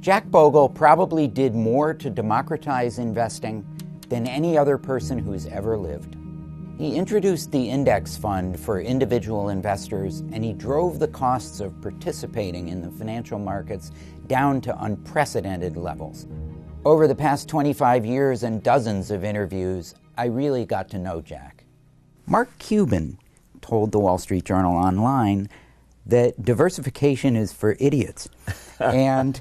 Jack Bogle probably did more to democratize investing than any other person who's ever lived. He introduced the index fund for individual investors, and he drove the costs of participating in the financial markets down to unprecedented levels. Over the past 25 years and dozens of interviews, I really got to know Jack. Mark Cuban told the Wall Street Journal Online that diversification is for idiots, and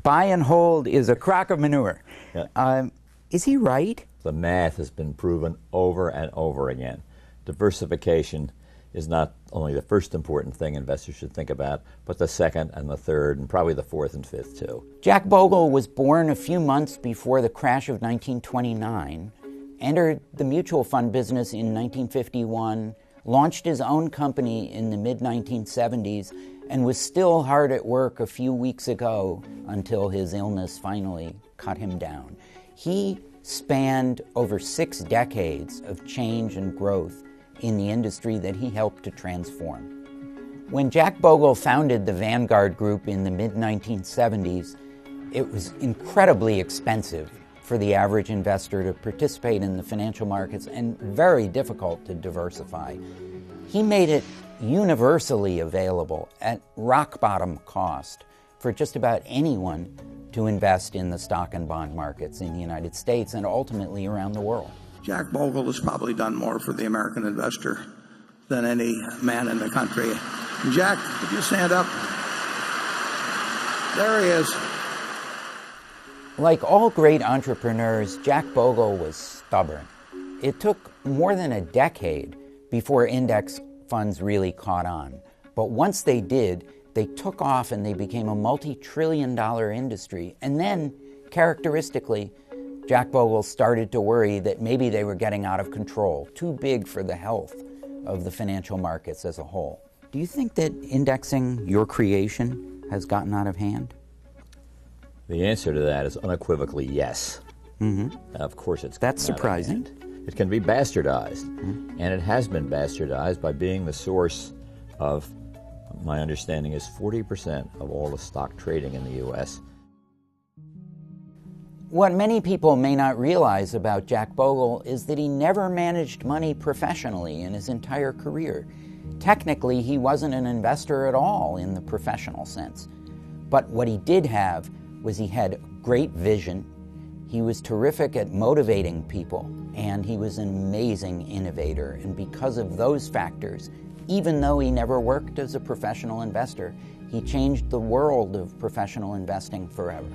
buy and hold is a crock of manure. Yeah. Is he right? The math has been proven over and over again. Diversification is not only the first important thing investors should think about, but the second and the third and probably the fourth and fifth too. Jack Bogle was born a few months before the crash of 1929, entered the mutual fund business in 1951, launched his own company in the mid-1970s, and was still hard at work a few weeks ago until his illness finally cut him down. He spanned over 6 decades of change and growth in the industry that he helped to transform. When Jack Bogle founded the Vanguard Group in the mid-1970s, it was incredibly expensive for the average investor to participate in the financial markets and very difficult to diversify. He made it universally available at rock-bottom cost for just about anyone to invest in the stock and bond markets in the United States and ultimately around the world. Jack Bogle has probably done more for the American investor than any man in the country. Jack, could you stand up? There he is. Like all great entrepreneurs, Jack Bogle was stubborn. It took more than a decade before index funds really caught on. But once they did, they took off and they became a multi-trillion-dollar industry. And then, characteristically, Jack Bogle started to worry that maybe they were getting out of control, too big for the health of the financial markets as a whole. Do you think that indexing, your creation, has gotten out of hand? The answer to that is unequivocally yes. Mm-hmm. Of course it's That's surprising. It can be bastardized, and it has been bastardized by being the source of, my understanding is 40% of all the stock trading in the U.S. What many people may not realize about Jack Bogle is that he never managed money professionally in his entire career. Technically, he wasn't an investor at all in the professional sense. But what he did have was he had great vision, he was terrific at motivating people, and he was an amazing innovator. And because of those factors, even though he never worked as a professional investor, he changed the world of professional investing forever.